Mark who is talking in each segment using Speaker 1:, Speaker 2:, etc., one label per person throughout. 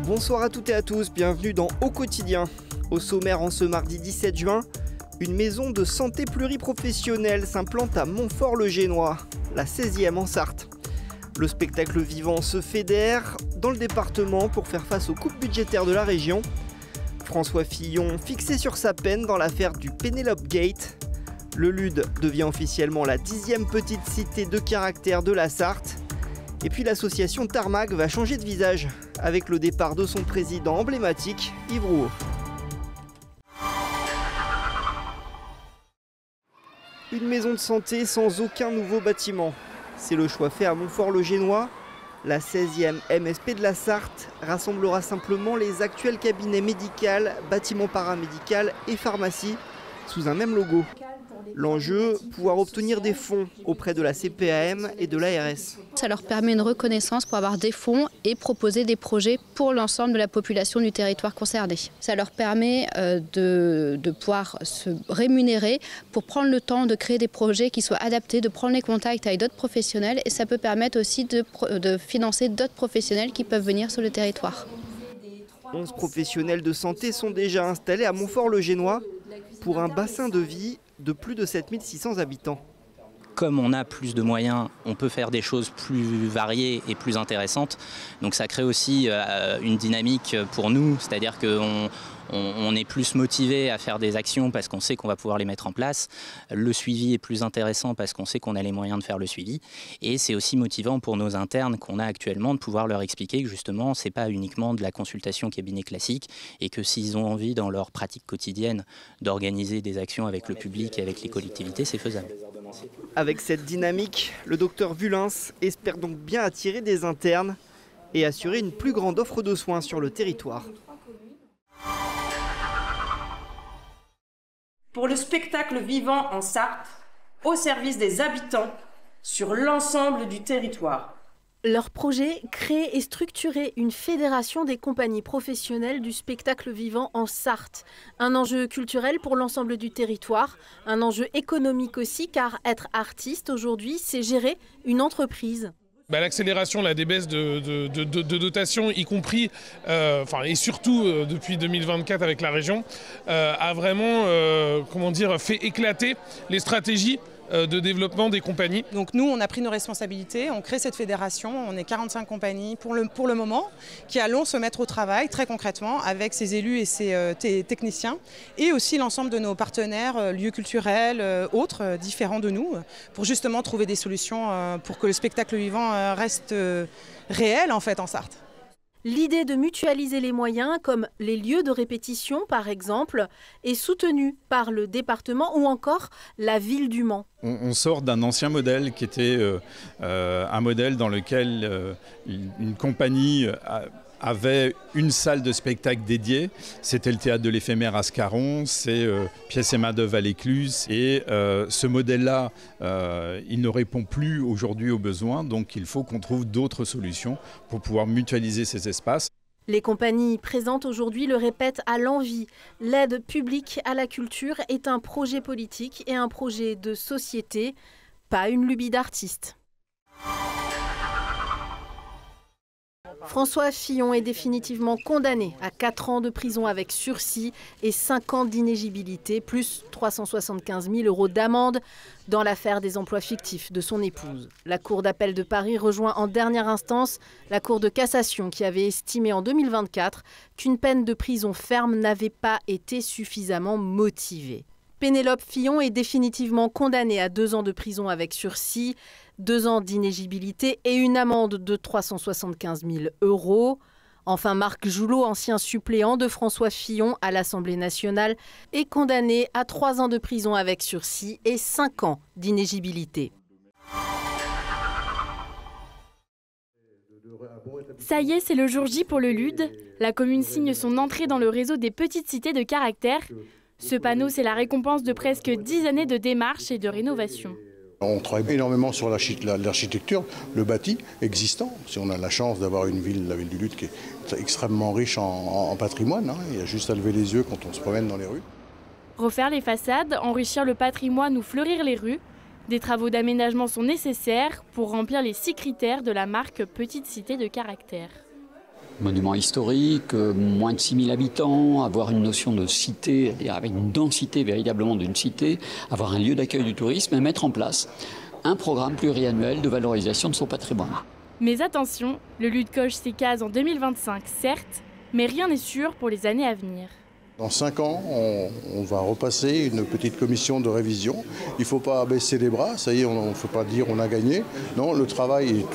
Speaker 1: Bonsoir à toutes et à tous, bienvenue dans Au Quotidien. Au sommaire en ce mardi 17 juin, une maison de santé pluriprofessionnelle s'implante à Montfort-le-Génois, la 16e en Sarthe. Le spectacle vivant se fédère dans le département pour faire face aux coupes budgétaires de la région. François Fillon fixé sur sa peine dans l'affaire du Penelope Gate. Le LUD devient officiellement la 10e petite cité de caractère de la Sarthe. Et puis l'association Tarmac va changer de visage avec le départ de son président emblématique, Yves Rouault. Une maison de santé sans aucun nouveau bâtiment. C'est le choix fait à Montfort-le-Génois. La 16e MSP de la Sarthe rassemblera simplement les actuels cabinets médicaux, bâtiments paramédicaux et pharmacies sous un même logo. L'enjeu, pouvoir obtenir des fonds auprès de la CPAM et de l'ARS.
Speaker 2: Ça leur permet une reconnaissance pour avoir des fonds et proposer des projets pour l'ensemble de la population du territoire concerné. Ça leur permet de pouvoir se rémunérer pour prendre le temps de créer des projets qui soient adaptés, de prendre les contacts avec d'autres professionnels et ça peut permettre aussi de financer d'autres professionnels qui peuvent venir sur le territoire.
Speaker 1: 11 professionnels de santé sont déjà installés à Montfort-le-Génois pour un bassin de vie de plus de 7600 habitants.
Speaker 3: Comme on a plus de moyens, on peut faire des choses plus variées et plus intéressantes. Donc ça crée aussi une dynamique pour nous, c'est-à-dire qu'on est plus motivé à faire des actions parce qu'on sait qu'on va pouvoir les mettre en place. Le suivi est plus intéressant parce qu'on sait qu'on a les moyens de faire le suivi. Et c'est aussi motivant pour nos internes qu'on a actuellement de pouvoir leur expliquer que justement, ce n'est pas uniquement de la consultation cabinet classique et que s'ils ont envie dans leur pratique quotidienne d'organiser des actions avec le public et avec les collectivités, c'est faisable.
Speaker 1: Avec cette dynamique, le docteur Vulins espère donc bien attirer des internes et assurer une plus grande offre de soins sur le territoire.
Speaker 4: Pour le spectacle vivant en Sarthe, au service des habitants, sur l'ensemble du territoire.
Speaker 5: Leur projet, créer et structurer une fédération des compagnies professionnelles du spectacle vivant en Sarthe. Un enjeu culturel pour l'ensemble du territoire, un enjeu économique aussi, car être artiste aujourd'hui, c'est gérer une entreprise.
Speaker 6: L'accélération des baisses de dotation, y compris, et surtout depuis 2024 avec la région, a vraiment fait éclater les stratégies de développement des compagnies.
Speaker 7: Donc nous, on a pris nos responsabilités, on crée cette fédération, on est 45 compagnies pour le moment, qui allons se mettre au travail très concrètement avec ces élus et ces techniciens et aussi l'ensemble de nos partenaires, lieux culturels, autres, différents de nous, pour justement trouver des solutions pour que le spectacle vivant reste réel en fait en Sarthe.
Speaker 5: L'idée de mutualiser les moyens, comme les lieux de répétition par exemple, est soutenue par le département ou encore la ville du Mans.
Speaker 8: On sort d'un ancien modèle qui était un modèle dans lequel une compagnie avait une salle de spectacle dédiée. C'était le théâtre de l'éphémère à Scarron, c'est Pièces et main-d'œuvre à l'Écluse. Et ce modèle-là, il ne répond plus aujourd'hui aux besoins, donc il faut qu'on trouve d'autres solutions pour pouvoir mutualiser ces espaces.
Speaker 5: Les compagnies présentes aujourd'hui le répètent à l'envi. L'aide publique à la culture est un projet politique et un projet de société, pas une lubie d'artiste. François Fillon est définitivement condamné à 4 ans de prison avec sursis et 5 ans d'inéligibilité, plus 375 000 € d'amende dans l'affaire des emplois fictifs de son épouse. La Cour d'appel de Paris rejoint en dernière instance la Cour de cassation qui avait estimé en 2024 qu'une peine de prison ferme n'avait pas été suffisamment motivée. Penelope Fillon est définitivement condamnée à 2 ans de prison avec sursis, 2 ans d'inéligibilité et une amende de 375 000 €. Enfin, Marc Joulot, ancien suppléant de François Fillon à l'Assemblée nationale, est condamné à 3 ans de prison avec sursis et 5 ans d'inéligibilité.
Speaker 9: Ça y est, c'est le jour J pour le LUD. La commune signe son entrée dans le réseau des petites cités de caractère. Ce panneau, c'est la récompense de presque 10 années de démarches et de rénovation.
Speaker 10: On travaille énormément sur l'architecture, le bâti existant. Si on a la chance d'avoir une ville, la ville du LUD, qui est extrêmement riche en patrimoine, il y a juste à lever les yeux quand on se promène dans les rues.
Speaker 9: Refaire les façades, enrichir le patrimoine ou fleurir les rues, des travaux d'aménagement sont nécessaires pour remplir les 6 critères de la marque Petite Cité de Caractère.
Speaker 11: Monument historique, moins de 6000 habitants, avoir une notion de cité, avec une densité véritablement d'une cité, avoir un lieu d'accueil du tourisme et mettre en place un programme pluriannuel de valorisation de son patrimoine.
Speaker 9: Mais attention, le Lude coche ses cases en 2025, certes, mais rien n'est sûr pour les années à venir.
Speaker 10: Dans 5 ans, on va repasser une petite commission de révision. Il ne faut pas baisser les bras, ça y est, on ne faut pas dire on a gagné. Non, le travail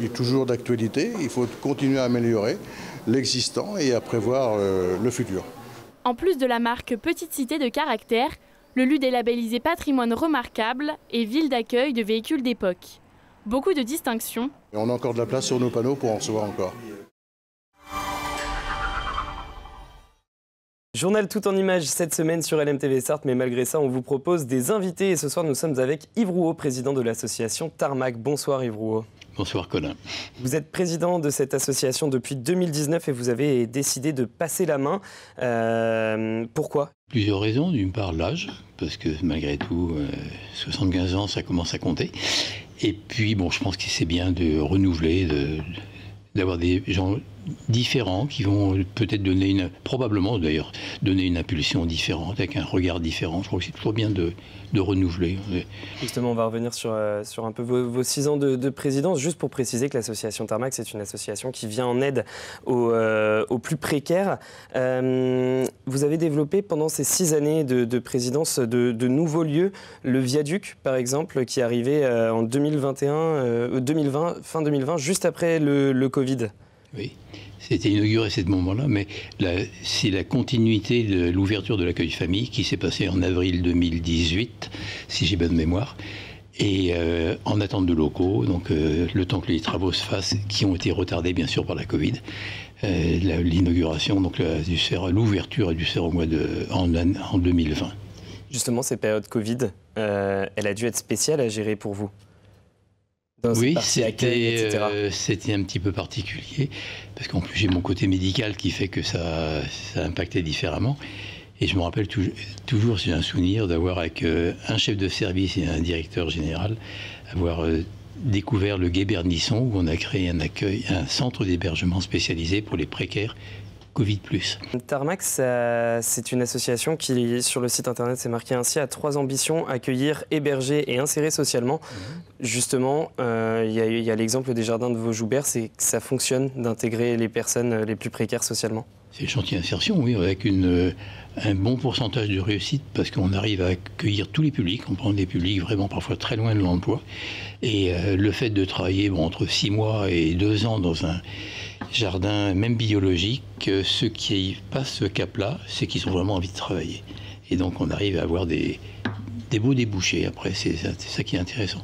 Speaker 10: est toujours d'actualité. Il faut continuer à améliorer l'existant et à prévoir le futur.
Speaker 9: En plus de la marque Petite Cité de caractère, le Lude est labellisé patrimoine remarquable et ville d'accueil de véhicules d'époque. Beaucoup de distinctions.
Speaker 10: Et on a encore de la place sur nos panneaux pour en recevoir encore.
Speaker 12: Journal tout en images cette semaine sur LMTV Sarthe, mais malgré ça, on vous propose des invités. Et ce soir, nous sommes avec Yves Rouault, président de l'association Tarmac. Bonsoir Yves Rouault.
Speaker 13: Bonsoir Colin.
Speaker 12: Vous êtes président de cette association depuis 2019 et vous avez décidé de passer la main. Pourquoi ?
Speaker 13: Plusieurs raisons. D'une part, l'âge, parce que malgré tout, 75 ans, ça commence à compter. Et puis, bon, je pense que c'est bien de renouveler, d'avoir des gens différents qui vont peut-être donner probablement d'ailleurs, donner une impulsion différente, avec un regard différent. Je crois que c'est toujours bien de renouveler.
Speaker 12: Justement, on va revenir sur un peu vos 6 ans de présidence. Juste pour préciser que l'association Tarmac, c'est une association qui vient en aide aux plus précaires. Vous avez développé pendant ces 6 années de présidence de nouveaux lieux. Le Viaduc, par exemple, qui est arrivé en 2020, fin 2020, juste après le Covid.
Speaker 13: Oui, c'était inauguré à ce moment-là, mais c'est la continuité de l'ouverture de l'accueil famille qui s'est passée en avril 2018, si j'ai bonne mémoire, et en attente de locaux, donc le temps que les travaux se fassent, qui ont été retardés bien sûr par la Covid, l'inauguration, donc l'ouverture du CER en 2020.
Speaker 12: Justement, ces périodes Covid, elle a dû être spéciale à gérer pour vous.
Speaker 13: Oui, c'était un petit peu particulier, parce qu'en plus j'ai mon côté médical qui fait que ça impactait différemment. Et je me rappelle toujours, j'ai un souvenir d'avoir avec un chef de service et un directeur général, avoir découvert le Gué Bernisson, où on a créé un centre d'hébergement spécialisé pour les précaires Covid+.
Speaker 12: Tarmac, c'est une association qui, sur le site internet, s'est marquée ainsi, a 3 ambitions: accueillir, héberger et insérer socialement. Justement, il y a l'exemple des jardins de Vaujoubert, c'est que ça fonctionne d'intégrer les personnes les plus précaires socialement.
Speaker 13: C'est le chantier d'insertion, oui, avec un bon pourcentage de réussite, parce qu'on arrive à accueillir tous les publics, on prend des publics vraiment parfois très loin de l'emploi. Et le fait de travailler entre 6 mois et 2 ans dans un jardin, même biologique, ceux qui passent ce cap-là, c'est qu'ils ont vraiment envie de travailler. Et donc on arrive à avoir des beaux débouchés après, c'est ça qui est intéressant.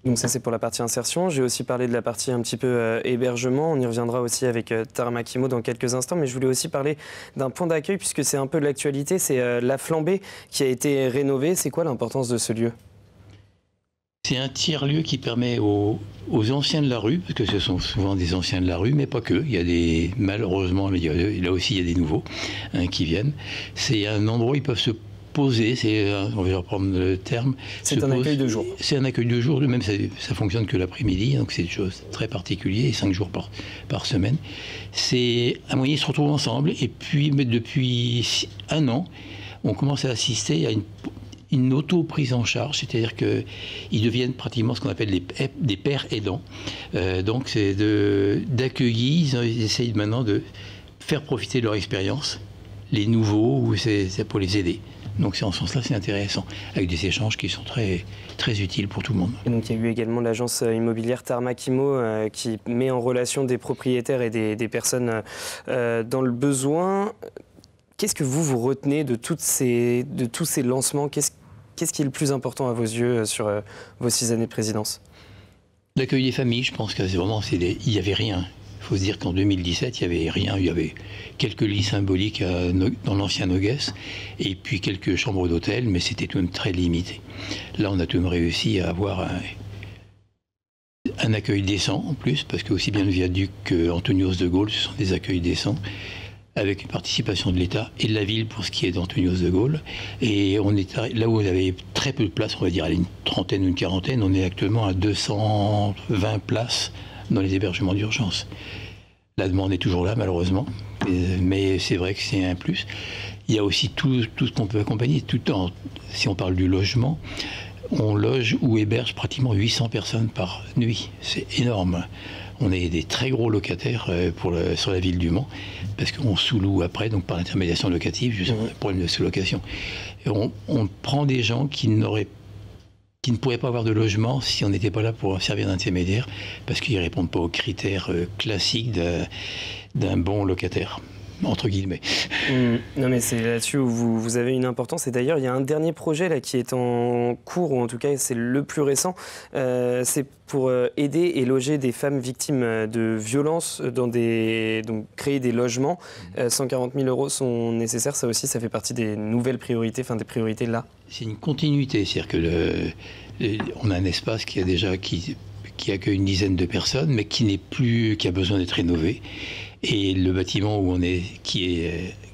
Speaker 12: Donc ça c'est pour la partie insertion. J'ai aussi parlé de la partie un petit peu hébergement. On y reviendra aussi avec Tarmac Imo dans quelques instants. Mais je voulais aussi parler d'un point d'accueil puisque c'est un peu de l'actualité. C'est la Flambée qui a été rénovée. C'est quoi l'importance de ce lieu ?
Speaker 13: C'est un tiers-lieu qui permet aux anciens de la rue, parce que ce sont souvent des anciens de la rue, mais pas que. Il y a malheureusement, là aussi il y a des nouveaux qui viennent. C'est un endroit où ils peuvent se poser, on va reprendre le terme.
Speaker 12: C'est un accueil de jour.
Speaker 13: C'est un accueil de jour, même ça fonctionne que l'après-midi, donc c'est une chose très particulière, et 5 jours par semaine. C'est un moyen de se retrouver ensemble, et puis depuis 1 an, on commence à assister à une auto-prise en charge, c'est-à-dire qu'ils deviennent pratiquement ce qu'on appelle des pères aidants. Donc c'est d'accueillir, ils essayent maintenant de faire profiter de leur expérience, les nouveaux, ou c'est pour les aider. Donc en ce sens-là, c'est intéressant, avec des échanges qui sont très, très utiles pour tout le monde.
Speaker 12: Et donc il y a eu également l'agence immobilière Tarmac Imo qui met en relation des propriétaires et des personnes dans le besoin. Qu'est-ce que vous retenez de tous ces lancements ? Qu'est-ce qui est le plus important à vos yeux sur vos 6 années de présidence ?
Speaker 13: L'accueil des familles, je pense qu'il n'y avait rien. Il faut se dire qu'en 2017, il n'y avait rien. Il y avait quelques lits symboliques dans l'ancien Noguès et puis quelques chambres d'hôtel, mais c'était tout de même très limité. Là, on a tout de même réussi à avoir un accueil décent en plus, parce que aussi bien le Viaduc qu'Antonios de Gaulle, ce sont des accueils décents, avec une participation de l'État et de la ville pour ce qui est d'Antonios de Gaulle. Et on est là où on avait très peu de places, on va dire une trentaine ou une quarantaine, on est actuellement à 220 places dans les hébergements d'urgence. La demande est toujours là, malheureusement, mais c'est vrai que c'est un plus. Il y a aussi tout ce qu'on peut accompagner. Si on parle du logement, on loge ou héberge pratiquement 800 personnes par nuit. C'est énorme. On est des très gros locataires sur la ville du Mans, parce qu'on sous-loue après, donc par l'intermédiation locative, justement, le problème de sous-location. Et on prend des gens qui ne pourraient pas avoir de logement si on n'était pas là pour servir d'intermédiaire, parce qu'ils ne répondent pas aux critères classiques d'un bon locataire, entre guillemets.
Speaker 12: Non, mais c'est là-dessus où vous avez une importance. Et d'ailleurs, il y a un dernier projet là, qui est en cours, ou en tout cas c'est le plus récent. C'est pour aider et loger des femmes victimes de violences, donc créer des logements. 140 000 € sont nécessaires. Ça aussi, ça fait partie des nouvelles priorités, enfin des priorités là.
Speaker 13: C'est une continuité, c'est-à-dire que on a un espace qui accueille une dizaine de personnes, mais qui a besoin d'être rénové. Et le bâtiment où on est, qui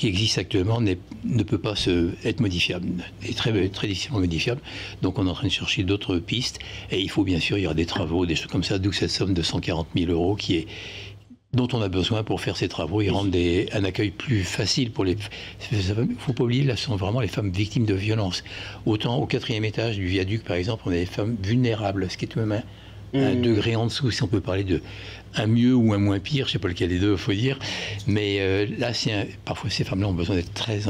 Speaker 13: existe actuellement, ne peut pas être modifiable, est très, très difficilement modifiable. Donc on est en train de chercher d'autres pistes. Et il faut bien sûr, il y aura des travaux, des choses comme ça, d'où cette somme de 140 000 € dont on a besoin pour faire ces travaux et rendre un accueil plus facile pour les... Il ne faut pas oublier, là, ce sont vraiment les femmes victimes de violences. Autant au 4e étage du viaduc, par exemple, on a des femmes vulnérables, ce qui est tout de même un degré en dessous, si on peut parler de un mieux ou un moins pire, je ne sais pas lequel des deux, il faut dire. Mais là, parfois, ces femmes-là ont besoin d'être très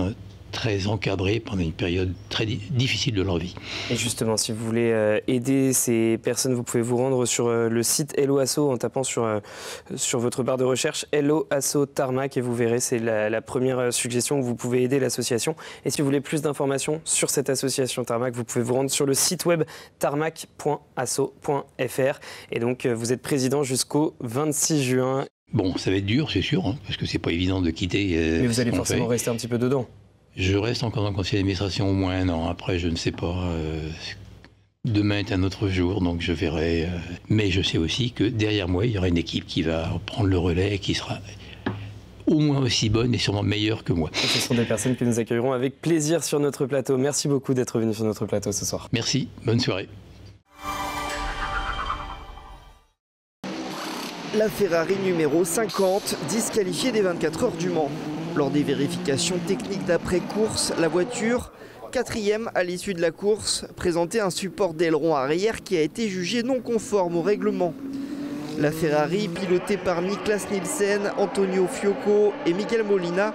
Speaker 13: encadrées pendant une période très difficile de leur vie.
Speaker 12: Et justement, si vous voulez aider ces personnes, vous pouvez vous rendre sur le site Hello Asso en tapant sur votre barre de recherche Hello Asso Tarmac et vous verrez, c'est la première suggestion où vous pouvez aider l'association. Et si vous voulez plus d'informations sur cette association Tarmac, vous pouvez vous rendre sur le site web tarmac.asso.fr. Et donc, vous êtes président jusqu'au 26 juin.
Speaker 13: Bon, ça va être dur, c'est sûr, hein, parce que c'est pas évident de quitter.
Speaker 12: Mais vous allez forcément rester un petit peu dedans.
Speaker 13: Je reste encore dans le conseil d'administration au moins 1 an. Après, je ne sais pas. Demain est un autre jour, donc je verrai. Mais je sais aussi que derrière moi, il y aura une équipe qui va prendre le relais et qui sera au moins aussi bonne et sûrement meilleure que moi.
Speaker 12: Et ce sont des personnes que nous accueillerons avec plaisir sur notre plateau. Merci beaucoup d'être venu sur notre plateau ce soir.
Speaker 13: Merci, bonne soirée.
Speaker 1: La Ferrari numéro 50, disqualifiée des 24 heures du Mans. Lors des vérifications techniques d'après-course, la voiture, 4e à l'issue de la course, présentait un support d'aileron arrière qui a été jugé non conforme au règlement. La Ferrari, pilotée par Niklas Nielsen, Antonio Fiocco et Miguel Molina,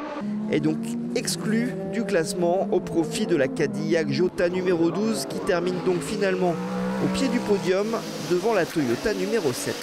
Speaker 1: est donc exclue du classement au profit de la Cadillac Jota numéro 12 qui termine donc finalement au pied du podium devant la Toyota numéro 7.